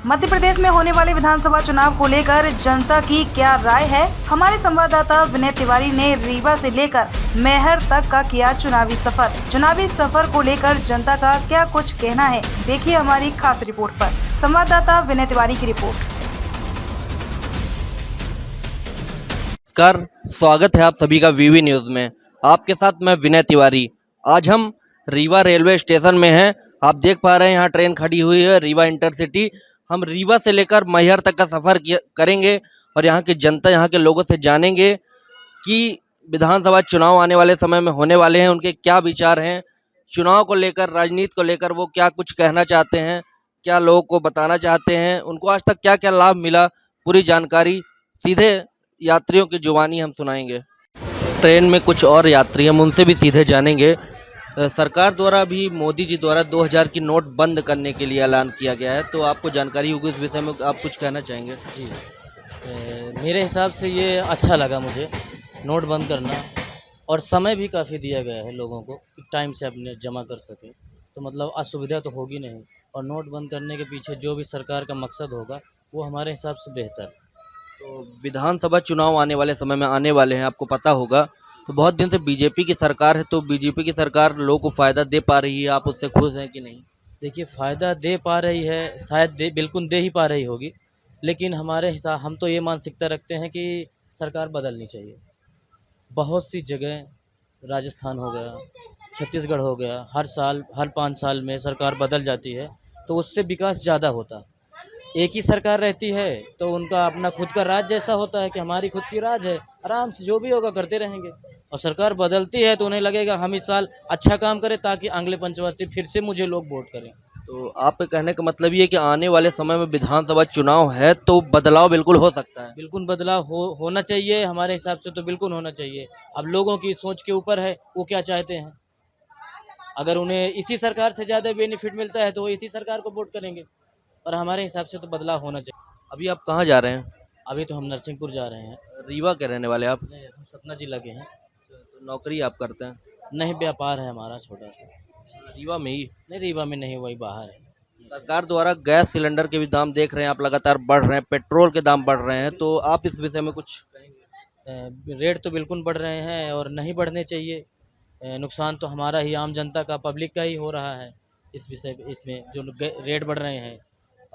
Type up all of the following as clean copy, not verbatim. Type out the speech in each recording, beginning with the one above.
मध्य प्रदेश में होने वाले विधानसभा चुनाव को लेकर जनता की क्या राय है? हमारे संवाददाता विनय तिवारी ने रीवा से लेकर मैहर तक का किया चुनावी सफर को लेकर जनता का क्या कुछ कहना है, देखिए हमारी खास रिपोर्ट पर। संवाददाता विनय तिवारी की रिपोर्ट। नमस्कार, स्वागत है आप सभी का वीवी न्यूज में। आपके साथ मैं विनय तिवारी। आज हम रीवा रेलवे स्टेशन में हैं। आप देख पा रहे हैं यहाँ ट्रेन खड़ी हुई है, रीवा इंटरसिटी। हम रीवा से लेकर मैहर तक का सफ़र करेंगे और यहाँ की जनता, यहाँ के लोगों से जानेंगे कि विधानसभा चुनाव आने वाले समय में होने वाले हैं, उनके क्या विचार हैं चुनाव को लेकर, राजनीति को लेकर। वो क्या कुछ कहना चाहते हैं, क्या लोगों को बताना चाहते हैं, उनको आज तक क्या क्या लाभ मिला, पूरी जानकारी सीधे यात्रियों की जुबानी हम सुनाएंगे। ट्रेन में कुछ और यात्री हम उनसे भी सीधे जानेंगे। सरकार द्वारा भी, मोदी जी द्वारा 2000 की नोट बंद करने के लिए ऐलान किया गया है, तो आपको जानकारी होगी इस विषय में, आप कुछ कहना चाहेंगे? जी, मेरे हिसाब से ये अच्छा लगा मुझे, नोट बंद करना, और समय भी काफ़ी दिया गया है लोगों को कि टाइम से अपने जमा कर सकें, तो मतलब असुविधा तो होगी नहीं। और नोट बंद करने के पीछे जो भी सरकार का मकसद होगा वो हमारे हिसाब से बेहतर। तो विधानसभा चुनाव आने वाले समय में आने वाले हैं, आपको पता होगा। तो बहुत दिन से बीजेपी की सरकार है, तो बीजेपी की सरकार लोगों को फ़ायदा दे पा रही है, आप उससे खुश हैं कि नहीं? देखिए, फ़ायदा दे पा रही है, शायद बिल्कुल दे ही पा रही होगी, लेकिन हमारे हिसाब हम तो ये मानसिकता रखते हैं कि सरकार बदलनी चाहिए। बहुत सी जगह, राजस्थान हो गया, छत्तीसगढ़ हो गया, हर साल, हर 5 साल में सरकार बदल जाती है, तो उससे विकास ज़्यादा होता। एक ही सरकार रहती है तो उनका अपना खुद का राज जैसा होता है कि हमारी खुद की राज है, आराम से जो भी होगा करते रहेंगे। और सरकार बदलती है तो उन्हें लगेगा हम इस साल अच्छा काम करें ताकि अगले पंचवर्षीय फिर से मुझे लोग वोट करें। तो आपके कहने का मतलब ये है कि आने वाले समय में विधानसभा चुनाव है तो बदलाव बिल्कुल हो सकता है? बिल्कुल बदलाव होना चाहिए, हमारे हिसाब से तो बिल्कुल होना चाहिए। अब लोगों की सोच के ऊपर है, वो क्या चाहते हैं। अगर उन्हें इसी सरकार से ज़्यादा बेनिफिट मिलता है तो वो इसी सरकार को वोट करेंगे, और हमारे हिसाब से तो बदलाव होना चाहिए। अभी आप कहाँ जा रहे हैं? अभी तो हम नरसिंहपुर जा रहे हैं। रीवा के रहने वाले आप? नहीं, हम सतना जिला के हैं। तो नौकरी आप करते हैं? नहीं, व्यापार है हमारा छोटा सा। रीवा में ही? नहीं, रीवा में नहीं, वही बाहर है। सरकार द्वारा गैस सिलेंडर के भी दाम देख रहे हैं आप, लगातार बढ़ रहे हैं, पेट्रोल के दाम बढ़ रहे हैं, तो आप इस विषय में कुछ कहेंगे? रेट तो बिल्कुल बढ़ रहे हैं और नहीं बढ़ने चाहिए। नुकसान तो हमारा ही, आम जनता का, पब्लिक का ही हो रहा है इस विषय इसमें जो रेट बढ़ रहे हैं।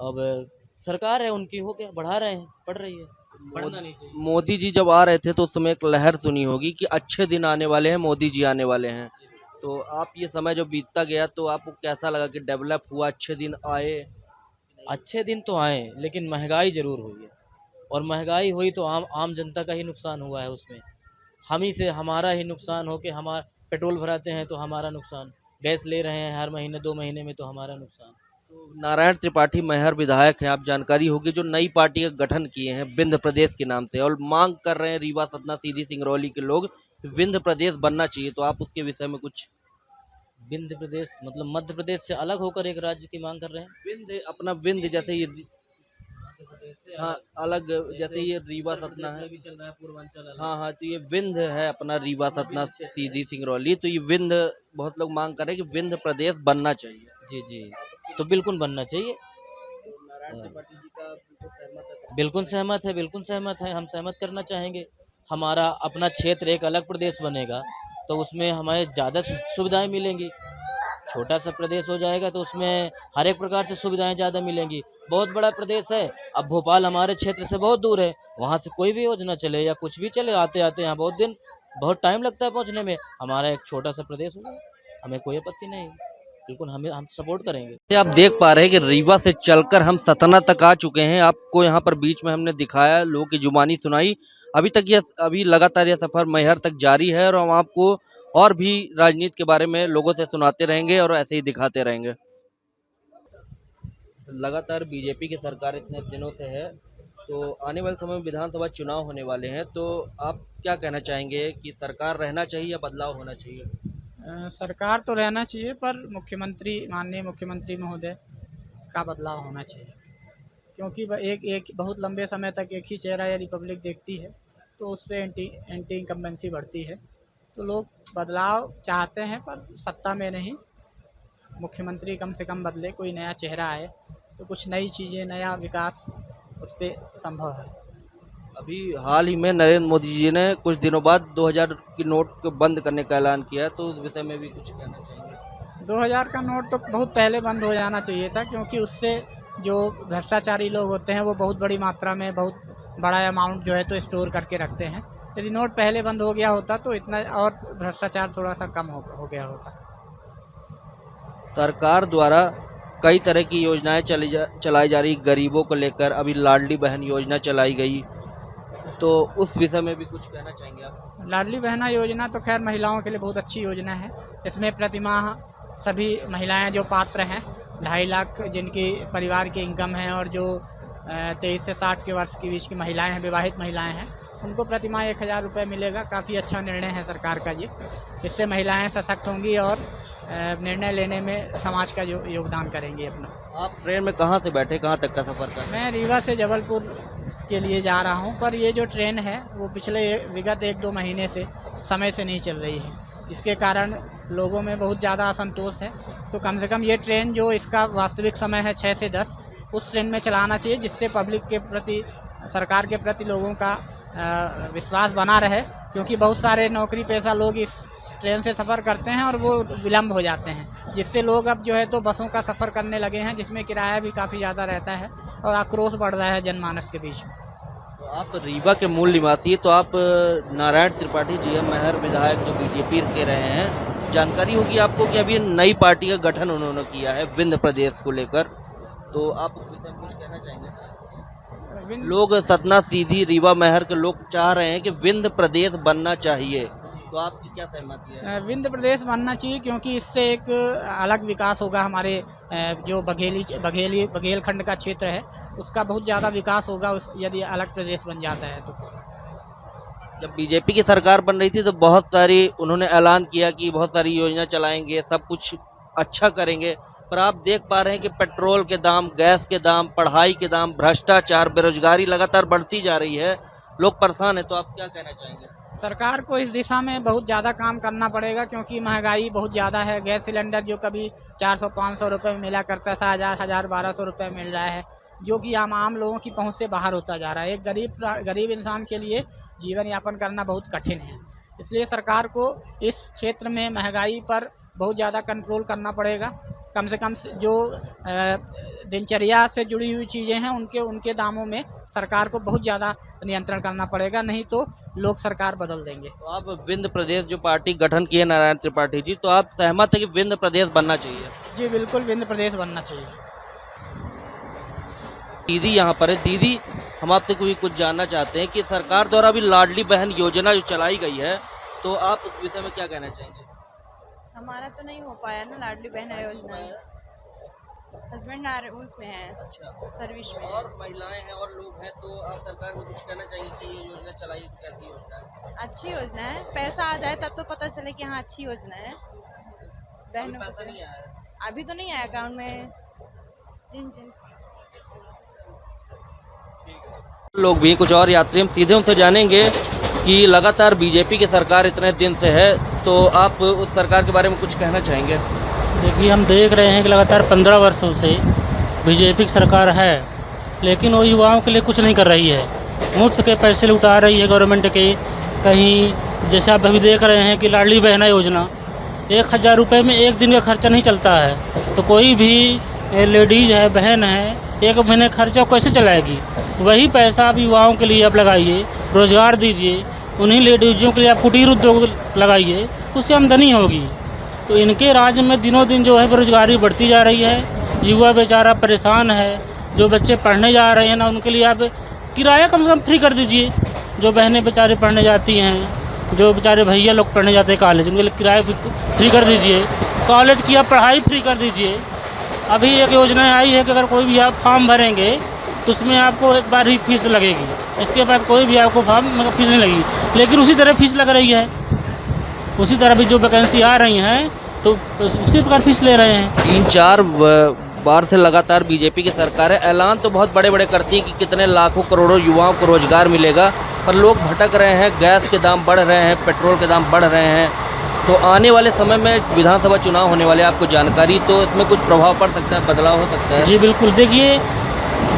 अब सरकार है उनकी, हो गया, बढ़ा रहे हैं, बढ़ रही है, बढ़ना नहीं चाहिए। मोदी जी जब आ रहे थे तो उस समय एक लहर सुनी होगी कि अच्छे दिन आने वाले हैं, मोदी जी आने वाले हैं। तो आप ये समय जो बीतता गया तो आपको कैसा लगा कि डेवलप हुआ, अच्छे दिन आए? अच्छे दिन तो आए लेकिन महंगाई ज़रूर हुई है, और महंगाई हुई तो आम जनता का ही नुकसान हुआ है उसमें। हम ही से हमारा ही नुकसान हो के, हमारा पेट्रोल भराते हैं तो हमारा नुकसान, गैस ले रहे हैं हर महीने 2 महीने में तो हमारा नुकसान। तो नारायण त्रिपाठी मैहर विधायक हैं, आप जानकारी होगी, जो नई पार्टी का गठन किए हैं विंध्य प्रदेश के नाम से, और मांग कर रहे हैं रीवा, सतना, सीधी, सिंगरौली के लोग विंध्य प्रदेश बनना चाहिए, तो आप उसके विषय में कुछ? विंध्य प्रदेश मतलब मध्य प्रदेश से अलग होकर एक राज्य की मांग कर रहे हैं। विंध्य, अपना विंध्य, जैसे ये, हाँ, अलग, जैसे ये रीवा सतना है, भी चल रहा है, पूर्वांचल अलग। हाँ हाँ, तो ये विंध्य है अपना, रीवा, सतना, सीधी, सिंगरौली, तो ये विंध्य, बहुत लोग मांग कर रहे हैं कि विंध्य प्रदेश बनना चाहिए। जी जी, तो बिल्कुल बनना चाहिए। तो नारायण त्रिपाठी जी का बिल्कुल सहमत है? बिल्कुल सहमत है, बिल्कुल सहमत है, हम सहमत करना चाहेंगे। हमारा अपना क्षेत्र एक अलग प्रदेश बनेगा तो उसमें हमें ज़्यादा सुविधाएं मिलेंगी। छोटा सा प्रदेश हो जाएगा तो उसमें हर एक प्रकार से सुविधाएं ज़्यादा मिलेंगी। बहुत बड़ा प्रदेश है, अब भोपाल हमारे क्षेत्र से बहुत दूर है, वहाँ से कोई भी योजना चले या कुछ भी चले, आते आते यहाँ बहुत टाइम लगता है पहुँचने में। हमारा एक छोटा सा प्रदेश होगा, हमें कोई आपत्ति नहीं, बिल्कुल हम सपोर्ट करेंगे। ये आप देख पा रहे हैं कि रीवा से चलकर हम सतना तक आ चुके हैं। आपको यहाँ पर बीच में हमने दिखाया, लोगों की जुबानी सुनाई। अभी लगातार यह सफ़र मैहर तक जारी है और हम आपको और भी राजनीति के बारे में लोगों से सुनाते रहेंगे और ऐसे ही दिखाते रहेंगे। लगातार बीजेपी की सरकार इतने दिनों से है, तो आने वाले समय में विधानसभा चुनाव होने वाले हैं, तो आप क्या कहना चाहेंगे कि सरकार रहना चाहिए या बदलाव होना चाहिए? सरकार तो रहना चाहिए, पर माननीय मुख्यमंत्री महोदय का बदलाव होना चाहिए, क्योंकि वह एक बहुत लंबे समय तक एक ही चेहरा यदि पब्लिक देखती है तो उस पर एंटी इनकम्बेंसी बढ़ती है। तो लोग बदलाव चाहते हैं पर सत्ता में नहीं, मुख्यमंत्री कम से कम बदले, कोई नया चेहरा आए तो कुछ नई चीज़ें, नया विकास उस पर संभव है। अभी हाल ही में नरेंद्र मोदी जी ने कुछ दिनों बाद 2000 की नोट को बंद करने का ऐलान किया है, तो उस विषय में भी कुछ कहना चाहेंगे? 2000 का नोट तो बहुत पहले बंद हो जाना चाहिए था, क्योंकि उससे जो भ्रष्टाचारी लोग होते हैं वो बहुत बड़ी मात्रा में बहुत बड़ा अमाउंट जो है तो स्टोर करके रखते हैं। यदि नोट पहले बंद हो गया होता तो इतना और भ्रष्टाचार थोड़ा सा कम हो गया होता। सरकार द्वारा कई तरह की योजनाएं चलाई जा रही, गरीबों को लेकर अभी लाडली बहन योजना चलाई गई, तो उस विषय में भी कुछ कहना चाहेंगे आप? लाडली बहना योजना तो खैर महिलाओं के लिए बहुत अच्छी योजना है। इसमें प्रतिमाह सभी महिलाएं जो पात्र हैं, 2.5 लाख जिनकी परिवार की इनकम है और जो 23 से 60 के वर्ष के बीच की महिलाएं हैं, विवाहित महिलाएं हैं, उनको प्रतिमाह 1000 रुपये मिलेगा। काफ़ी अच्छा निर्णय है सरकार का ये। इससे महिलाएं सशक्त होंगी और निर्णय लेने में समाज का योगदान करेंगे अपना। आप ट्रेन में कहाँ से बैठे, कहाँ तक का सफ़र कर रहे हैं? मैं रीवा से जबलपुर के लिए जा रहा हूं, पर ये जो ट्रेन है वो पिछले विगत 1-2 महीने से समय से नहीं चल रही है, जिसके कारण लोगों में बहुत ज़्यादा असंतोष है। तो कम से कम ये ट्रेन जो इसका वास्तविक समय है 6 से 10, उस ट्रेन में चलाना चाहिए, जिससे पब्लिक के प्रति, सरकार के प्रति लोगों का विश्वास बना रहे, क्योंकि बहुत सारे नौकरी पेशा लोग इस ट्रेन से सफ़र करते हैं और वो विलम्ब हो जाते हैं, जिससे लोग अब जो है तो बसों का सफ़र करने लगे हैं, जिसमें किराया भी काफ़ी ज़्यादा रहता है और आक्रोश बढ़ रहा है जनमानस के बीच में। तो आप रीवा के मूल निवासी, तो आप नारायण त्रिपाठी GM मेहर विधायक जो बीजेपी के रहे हैं, जानकारी होगी आपको कि अभी नई पार्टी का गठन उन्होंने किया है विंध्य प्रदेश को लेकर, तो आप उस विषय में कुछ कहना चाहेंगे? लोग सतना सीधी रीवा मेहर के लोग चाह रहे हैं कि विंध्य प्रदेश बनना चाहिए, तो आपकी क्या सहमति है? विंध्य प्रदेश बनना चाहिए, क्योंकि इससे एक अलग विकास होगा। हमारे जो बघेलखंड का क्षेत्र है उसका बहुत ज़्यादा विकास होगा यदि अलग प्रदेश बन जाता है तो। जब बीजेपी की सरकार बन रही थी तो बहुत सारी उन्होंने ऐलान किया कि बहुत सारी योजना चलाएंगे, सब कुछ अच्छा करेंगे, पर आप देख पा रहे हैं कि पेट्रोल के दाम, गैस के दाम, पढ़ाई के दाम, भ्रष्टाचार, बेरोजगारी लगातार बढ़ती जा रही है, लोग परेशान हैं। तो आप क्या कहना चाहेंगे? सरकार को इस दिशा में बहुत ज़्यादा काम करना पड़ेगा, क्योंकि महंगाई बहुत ज़्यादा है। गैस सिलेंडर जो कभी 400-500 रुपये में मिला करता था, 1000-1200 रुपये मिल रहा है, जो कि आम लोगों की पहुंच से बाहर होता जा रहा है। एक गरीब इंसान के लिए जीवन यापन करना बहुत कठिन है। इसलिए सरकार को इस क्षेत्र में महंगाई पर बहुत ज़्यादा कंट्रोल करना पड़ेगा। कम से कम जो दिनचर्या से जुड़ी हुई चीज़ें हैं उनके दामों में सरकार को बहुत ज़्यादा नियंत्रण करना पड़ेगा, नहीं तो लोग सरकार बदल देंगे। तो आप विंध्य प्रदेश जो पार्टी गठन की है नारायण त्रिपाठी जी, तो आप सहमत है कि विंध्य प्रदेश बनना चाहिए? जी बिल्कुल, विंध्य प्रदेश बनना चाहिए। दीदी यहाँ पर है। दीदी, हम आपसे कोई कुछ जानना चाहते हैं कि सरकार द्वारा अभी लाडली बहन योजना जो चलाई गई है, तो आप उस विषय में क्या कहना चाहेंगे? हमारा तो नहीं हो पाया ना लाडली बहना योजना। हस्बैंड उसमें है, सर्विस में। और महिलाएं हैं और लोग हैं, तो आप सरकार को कुछ कहना चाहिए कि ये योजना चलाई तो कैसी योजना है? अच्छी योजना है, पैसा आ जाए तब तो पता चले कि हाँ अच्छी योजना है। बहनों पैसा नहीं आया है? अभी तो नहीं आया अकाउंट में। जिन लोग भी कुछ और यात्री, हम सीधे उनसे जानेंगे कि लगातार बीजेपी की सरकार इतने दिन से है, तो आप उस सरकार के बारे में कुछ कहना चाहेंगे? देखिए, हम देख रहे हैं कि लगातार 15 वर्षों से बीजेपी की सरकार है, लेकिन वो युवाओं के लिए कुछ नहीं कर रही है। मुफ्त के पैसे लुटा रही है गवर्नमेंट के। कहीं जैसे आप अभी देख रहे हैं कि लाडली बहना योजना 1000 रुपये में एक दिन का खर्चा नहीं चलता है, तो कोई भी लेडीज़ है, बहन है, एक महीने खर्चा कैसे चलाएगी? वही पैसा आप युवाओं के लिए आप लगाइए, रोज़गार दीजिए, उन्हीं लेडीज़ों के लिए आप कुटीर उद्योग लगाइए, उससे आमदनी होगी। तो इनके राज्य में दिनों दिन जो है बेरोजगारी बढ़ती जा रही है, युवा बेचारा परेशान है। जो बच्चे पढ़ने जा रहे हैं ना, उनके लिए आप किराया कम से कम फ्री कर दीजिए। जो बहनें बेचारे पढ़ने जाती हैं, जो बेचारे भैया लोग पढ़ने जाते हैं कॉलेज, उनके लिए किराया फ्री कर दीजिए। कॉलेज की आप पढ़ाई फ्री कर दीजिए। अभी एक योजना आई है कि अगर कोई भी आप फॉर्म भरेंगे तो उसमें आपको एक बार ही फीस लगेगी, इसके बाद कोई भी आपको फॉर्म में फीस नहीं लगेगी। लेकिन उसी तरह फीस लग रही है, उसी तरह भी जो वैकेंसी आ रही हैं तो उसी प्रकार फीस ले रहे हैं। 3-4 बार से लगातार बीजेपी की सरकार है, ऐलान तो बहुत बड़े बड़े करती है कि कितने लाखों करोड़ों युवाओं को रोजगार मिलेगा, पर लोग भटक रहे हैं। गैस के दाम बढ़ रहे हैं, पेट्रोल के दाम बढ़ रहे हैं, तो आने वाले समय में विधानसभा चुनाव होने वाले, आपको जानकारी, तो इसमें कुछ प्रभाव पड़ सकता है, बदलाव हो सकता है? जी बिल्कुल। देखिए,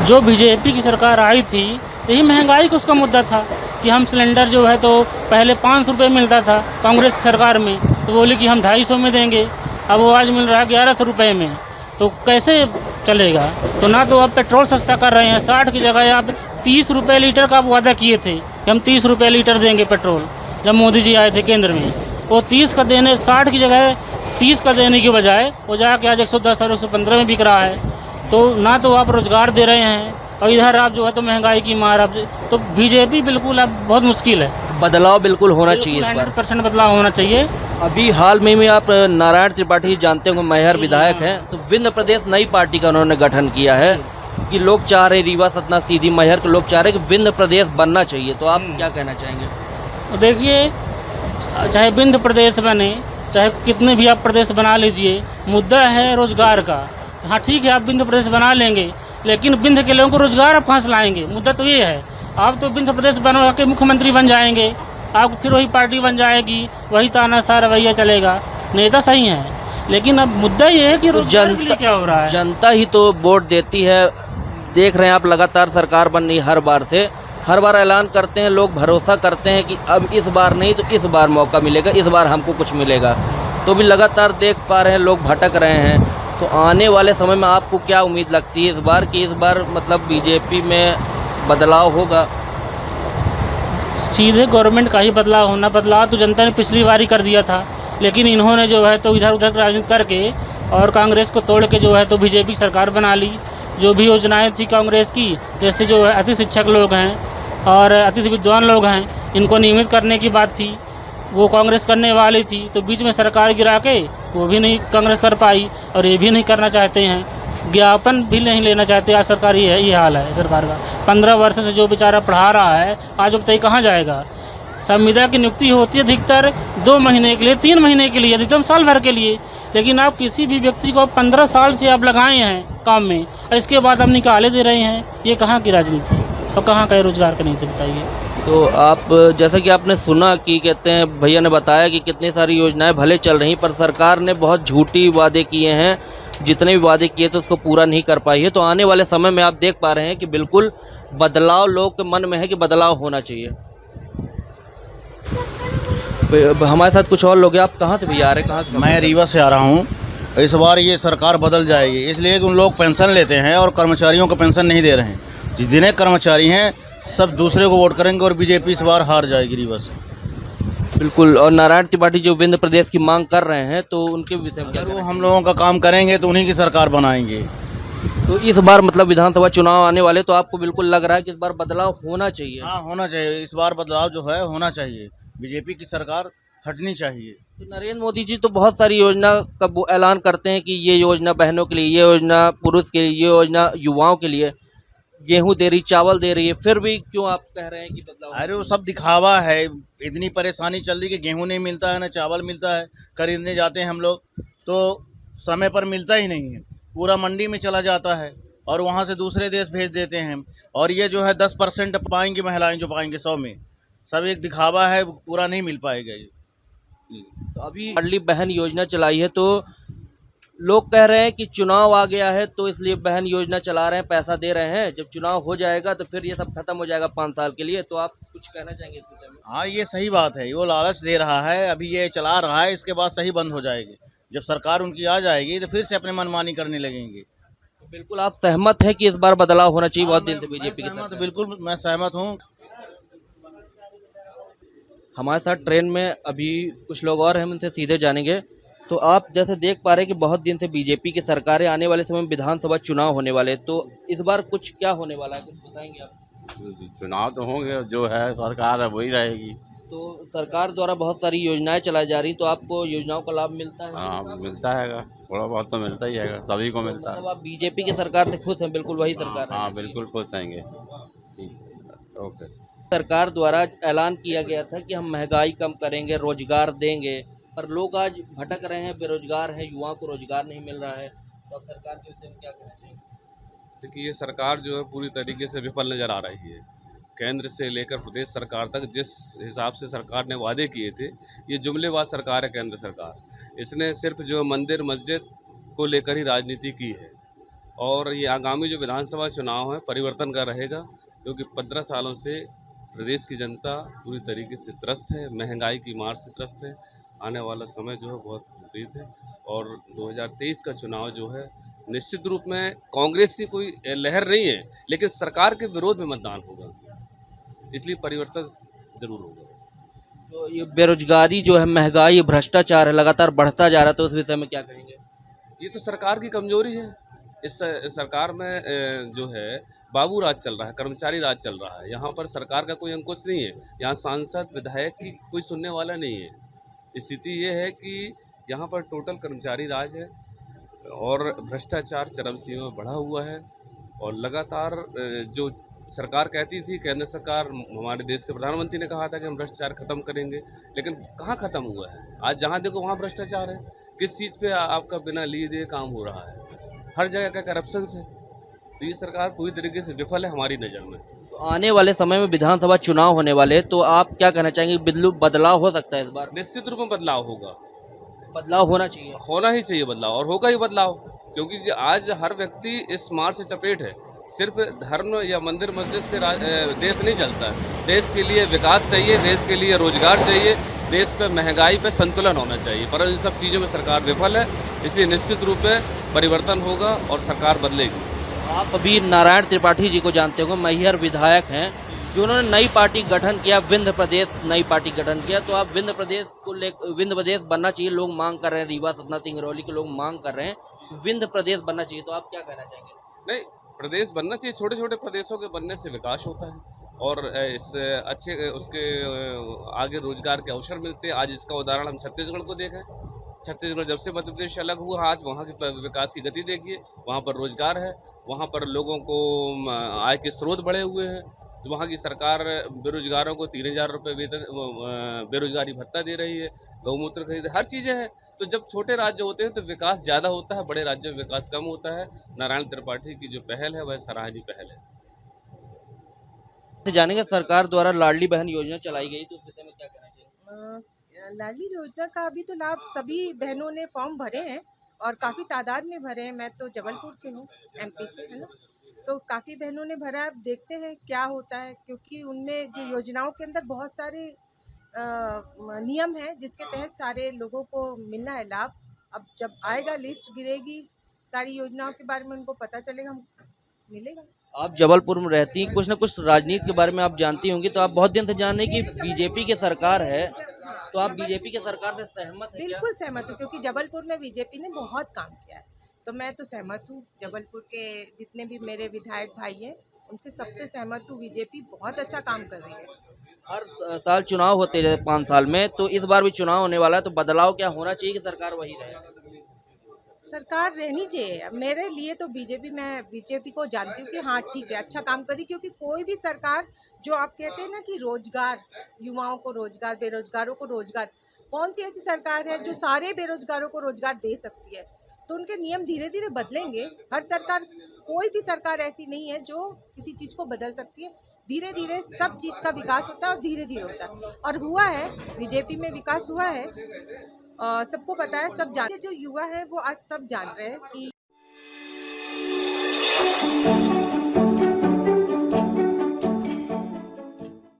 जो बीजेपी की सरकार आई थी, यही महंगाई का उसका मुद्दा था कि हम सिलेंडर जो है तो पहले 500 रुपये मिलता था कांग्रेस की सरकार में, तो बोली कि हम 250 में देंगे, अब वो आज मिल रहा है 1100 रुपये में, तो कैसे चलेगा? तो ना तो आप पेट्रोल सस्ता कर रहे हैं, 60 की जगह आप 30 रुपये लीटर का आप वादा किए थे कि हम 30 रुपये लीटर देंगे पेट्रोल, जब मोदी जी आए थे केंद्र में। वो 30 का देने, 60 की जगह 30 का देने की बजाय वो जाके आज 110 और 115 में बिक रहा है। तो ना तो आप रोज़गार दे रहे हैं और इधर आप जो है तो महंगाई की मार, आप तो बीजेपी बिल्कुल अब बहुत मुश्किल है। बदलाव बिल्कुल होना चाहिए इस बार। 100% बदलाव होना चाहिए। अभी हाल में भी आप नारायण त्रिपाठी जानते होंगे, मैहर विधायक हैं, तो विंध्य प्रदेश नई पार्टी का उन्होंने गठन किया है कि लोग चाह रहे रीवा सतना सीधी मैहर के लोग चाह रहे कि विंध्य प्रदेश बनना चाहिए, तो आप क्या कहना चाहेंगे? तो देखिए, चाहे विंध्य प्रदेश बने, चाहे कितने भी आप प्रदेश बना लीजिए, मुद्दा है रोजगार का। हाँ ठीक है, आप विंध्य प्रदेश बना लेंगे, लेकिन विंध्य के लोगों को रोजगार आप कहाँ से लाएंगे? मुद्दा तो ये है। आप तो विंध्य प्रदेश बना के मुख्यमंत्री बन जाएंगे, आप फिर वही पार्टी बन जाएगी, वही तानाशाह रवैया चलेगा। नेता सही हैं, लेकिन अब मुद्दा ये है कि रोजगार के लिए क्या हो रहा है? जनता ही तो वोट देती है। देख रहे हैं आप, लगातार सरकार बन रही हर बार से, हर बार ऐलान करते हैं, लोग भरोसा करते हैं कि अब इस बार नहीं तो इस बार मौका मिलेगा, इस बार हमको कुछ मिलेगा, तो भी लगातार देख पा रहे हैं लोग भटक रहे हैं। तो आने वाले समय में आपको क्या उम्मीद लगती है इस बार कि इस बार मतलब बीजेपी में बदलाव होगा? सीधे गवर्नमेंट का ही बदलाव होना। बदलाव तो जनता ने पिछली बार ही कर दिया था, लेकिन इन्होंने जो है तो इधर उधर राजनीति करके और कांग्रेस को तोड़ के जो है तो बीजेपी की सरकार बना ली। जो भी योजनाएं थी कांग्रेस की, जैसे जो है अति शिक्षक लोग हैं और अति विद्वान लोग हैं, इनको नियमित करने की बात थी, वो कांग्रेस करने वाली थी, तो बीच में सरकार गिरा के वो भी नहीं कांग्रेस कर पाई और ये भी नहीं करना चाहते हैं, ज्ञापन भी नहीं लेना चाहते। आज सरकार ये हाल है सरकार का। 15 वर्ष से जो बेचारा पढ़ा रहा है, आज अब तक कहाँ जाएगा? संविदा की नियुक्ति होती है अधिकतर 2 महीने के लिए, 3 महीने के लिए, अधिकतम साल भर के लिए, लेकिन आप किसी भी व्यक्ति को 15 साल से आप लगाए हैं काम में और इसके बाद आप निकाले दे रहे हैं, ये कहाँ की राजनीति है और कहाँ का रोजगार का नीति बताइए? तो आप, जैसा कि आपने सुना कि कहते हैं, भैया ने बताया कि कितनी सारी योजनाएं भले चल रही, पर सरकार ने बहुत झूठी वादे किए हैं, जितने भी वादे किए तो उसको पूरा नहीं कर पाई है। तो आने वाले समय में आप देख पा रहे हैं कि बिल्कुल बदलाव लोग के मन में है कि बदलाव होना चाहिए। हमारे साथ कुछ और लोग हैं। आप कहाँ से भैया आ रहे हैं? कहाँ से? मैं रीवा से आ रहा हूँ। इस बार ये सरकार बदल जाएगी, इसलिए कि उन लोग पेंशन लेते हैं और कर्मचारियों को पेंशन नहीं दे रहे हैं। जितने कर्मचारी हैं सब दूसरे को वोट करेंगे और बीजेपी इस बार हार जाएगी रीवा से। बिल्कुल। और नारायण त्रिपाठी जो विंध्य प्रदेश की मांग कर रहे हैं, तो उनके विषय में अगर वो हम लोगों का काम करेंगे तो उन्हीं की सरकार बनाएंगे। तो इस बार मतलब विधानसभा चुनाव आने वाले, तो आपको बिल्कुल लग रहा है कि इस बार बदलाव होना चाहिए? हाँ, होना चाहिए। इस बार बदलाव जो है होना चाहिए, बीजेपी की सरकार हटनी चाहिए। तो नरेंद्र मोदी जी तो बहुत सारी योजना का ऐलान करते हैं कि ये योजना बहनों के लिए, ये योजना पुरुष के लिए, ये योजना युवाओं के लिए, गेहूं दे रही, चावल दे रही है, फिर भी क्यों आप कह रहे हैं कि बदलाव? अरे वो सब दिखावा है। इतनी परेशानी चल रही कि गेहूं नहीं मिलता है, ना चावल मिलता है। खरीदने जाते हैं हम लोग तो समय पर मिलता ही नहीं है, पूरा मंडी में चला जाता है और वहाँ से दूसरे देश भेज देते हैं। और ये जो है 10% पाएंगी महिलाएं, जो पाएंगे 100 में, सब एक दिखावा है, पूरा नहीं मिल पाएगा ये। तो अभी लाडली बहन योजना चलाई है, तो लोग कह रहे हैं कि चुनाव आ गया है तो इसलिए बहन योजना चला रहे हैं, पैसा दे रहे हैं, जब चुनाव हो जाएगा तो फिर ये सब खत्म हो जाएगा 5 साल के लिए। तो आप कुछ कहना चाहेंगे इस विषय में? हाँ, ये सही बात है। वो लालच दे रहा है, अभी ये चला रहा है, इसके बाद सही बंद हो जाएगी। जब सरकार उनकी आ जाएगी तो फिर से अपने मनमानी करने लगेंगे। तो बिल्कुल आप सहमत हैं कि इस बार बदलाव होना चाहिए? बहुत दिन से बीजेपी की तरफ। बिल्कुल मैं सहमत हूँ। हमारे साथ ट्रेन में अभी कुछ लोग और हैं, हम उनसे सीधे जानेंगे। तो आप जैसे देख पा रहे हैं कि बहुत दिन से बीजेपी की सरकार है, आने वाले समय में विधानसभा चुनाव होने वाले, तो इस बार कुछ क्या होने वाला है, कुछ बताएंगे आप? चुनाव तो होंगे, जो है सरकार है वही रहेगी। तो सरकार द्वारा बहुत सारी योजनाएं चलाई जा रही, तो आपको योजनाओं का लाभ मिलता है? हाँ, मिलता है, थोड़ा बहुत तो मिलता ही है, सभी को मिलता है। मतलब आप बीजेपी की सरकार से खुश हैं? बिल्कुल वही सरकार है। हाँ, बिल्कुल खुश रहेंगे। ठीक, ओके। सरकार द्वारा ऐलान किया गया था कि हम महंगाई कम करेंगे, रोजगार देंगे, पर लोग आज भटक रहे हैं, बेरोजगार हैं, युवाओं को रोजगार नहीं मिल रहा है। तो अब सरकार के विषय में क्या कहना चाहिए? देखिए, ये सरकार जो है पूरी तरीके से विफल नज़र आ रही है। केंद्र से लेकर प्रदेश सरकार तक जिस हिसाब से सरकार ने वादे किए थे, ये जुमलेबाज सरकार है केंद्र सरकार। इसने सिर्फ जो मंदिर मस्जिद को लेकर ही राजनीति की है और ये आगामी जो विधानसभा चुनाव है परिवर्तन का रहेगा, क्योंकि 15 सालों से प्रदेश की जनता पूरी तरीके से त्रस्त है, महंगाई की मार से त्रस्त है। आने वाला समय जो है बहुत विपरीत है और 2023 का चुनाव जो है निश्चित रूप में कांग्रेस की कोई लहर नहीं है, लेकिन सरकार के विरोध में मतदान होगा, इसलिए परिवर्तन जरूर होगा। तो ये बेरोजगारी जो है, महंगाई, भ्रष्टाचार है, लगातार बढ़ता जा रहा है, तो उस विषय में क्या कहेंगे? ये तो सरकार की कमजोरी है। इस सरकार में जो है बाबू राज चल रहा है, कर्मचारी राज चल रहा है। यहाँ पर सरकार का कोई अंकुश नहीं है, यहाँ सांसद विधायक की कोई सुनने वाला नहीं है। स्थिति ये है कि यहाँ पर टोटल कर्मचारी राज है और भ्रष्टाचार चरम सीमा में बढ़ा हुआ है। और लगातार जो सरकार कहती थी, केंद्र सरकार, हमारे देश के प्रधानमंत्री ने कहा था कि हम भ्रष्टाचार खत्म करेंगे, लेकिन कहाँ खत्म हुआ है? आज जहाँ देखो वहाँ भ्रष्टाचार है। किस चीज़ पे आपका बिना लिए दिए काम हो रहा है? हर जगह का करप्शन है। तो ये सरकार पूरी तरीके से विफल है हमारी नज़र में। तो आने वाले समय में विधानसभा चुनाव होने वाले, तो आप क्या कहना चाहेंगे? बदलाव हो सकता है इस बार? निश्चित रूप में बदलाव होगा, बदलाव होना चाहिए, होना ही चाहिए बदलाव, और होगा ही बदलाव, क्योंकि आज हर व्यक्ति इस मार से चपेट है। सिर्फ धर्म या मंदिर मस्जिद से देश नहीं चलता है। देश के लिए विकास चाहिए, देश के लिए रोजगार चाहिए, देश पे महंगाई पे संतुलन होना चाहिए, पर इन सब चीज़ों में सरकार विफल है। इसलिए निश्चित रूप में परिवर्तन होगा और सरकार बदलेगी। आप अभी नारायण त्रिपाठी जी को जानते होंगे, मैहर विधायक हैं, जो उन्होंने नई पार्टी गठन किया, विंध्य प्रदेश नई पार्टी गठन किया। तो आप विंध्य प्रदेश बनना चाहिए, लोग मांग कर रहे हैं, रीवा सतना सिंगरौली के लोग मांग कर रहे हैं विंध्य प्रदेश बनना चाहिए, तो आप क्या कहना चाहेंगे? नहीं, प्रदेश बनना चाहिए। छोटे छोटे प्रदेशों के बनने से विकास होता है और इस अच्छे उसके आगे रोजगार के अवसर मिलते हैं। आज इसका उदाहरण हम छत्तीसगढ़ को देखें। छत्तीसगढ़ जब से मध्य प्रदेश अलग हुआ, आज वहाँ के विकास की गति देखिए। वहाँ पर रोजगार है, वहाँ पर लोगों को आय के स्रोत बढ़े हुए हैं। तो वहाँ की सरकार बेरोजगारों को 3000 रुपये वेतन बेरोजगारी भत्ता दे रही है, गौमूत्र खरीद, हर चीज़ें हैं। तो जब छोटे राज्य होते हैं तो विकास ज़्यादा होता है, बड़े राज्यों में विकास कम होता है। नारायण त्रिपाठी की जो पहल है वह सराहनीय पहल है। जानेंगे, सरकार द्वारा लाडली बहन योजना चलाई गई, तो उस विषय में क्या कहना चाहिए? लाडली योजना का अभी तो लाभ सभी बहनों ने फॉर्म भरे हैं और काफ़ी तादाद में भरे हैं। मैं तो जबलपुर से हूँ, MP से, है ना, तो काफ़ी बहनों ने भरा है। अब देखते हैं क्या होता है, क्योंकि उनने जो योजनाओं के अंदर बहुत सारे नियम है जिसके तहत सारे लोगों को मिलना है लाभ। अब जब आएगा, लिस्ट गिरेगी, सारी योजनाओं के बारे में उनको पता चलेगा, मिलेगा। आप जबलपुर में रहती हैं, कुछ ना कुछ राजनीति के बारे में आप जानती होंगी, तो आप बहुत दिन से जान रहे हैं कि बीजेपी की सरकार है, तो आप बीजेपी की सरकार से सहमत हैं? बिल्कुल सहमत हूँ, क्योंकि जबलपुर में बीजेपी ने बहुत काम किया है, तो मैं तो सहमत हूँ। जबलपुर के जितने भी मेरे विधायक भाई हैं उनसे सबसे सहमत हूँ। बीजेपी बहुत अच्छा काम कर रही है। हर साल चुनाव होते हैं 5 साल में, तो इस बार भी चुनाव होने वाला है, तो बदलाव क्या होना चाहिए कि सरकार वही रहे? सरकार रहनी चाहिए। मेरे लिए तो बीजेपी, मैं बीजेपी को जानती हूँ कि हाँ ठीक है, अच्छा काम करी, क्योंकि कोई भी सरकार जो आप कहते हैं ना कि रोजगार, युवाओं को रोजगार, बेरोजगारों को रोजगार, कौन सी ऐसी सरकार है जो सारे बेरोजगारों को रोजगार दे सकती है? तो उनके नियम धीरे धीरे बदलेंगे। हर सरकार, कोई भी सरकार ऐसी नहीं है जो किसी चीज़ को बदल सकती है। धीरे धीरे सब चीज़ का विकास होता है और धीरे धीरे होता है, और हुआ है। बीजेपी में विकास हुआ है, सबको पता है, सब जान, जो युवा है वो आज सब जान रहे हैं कि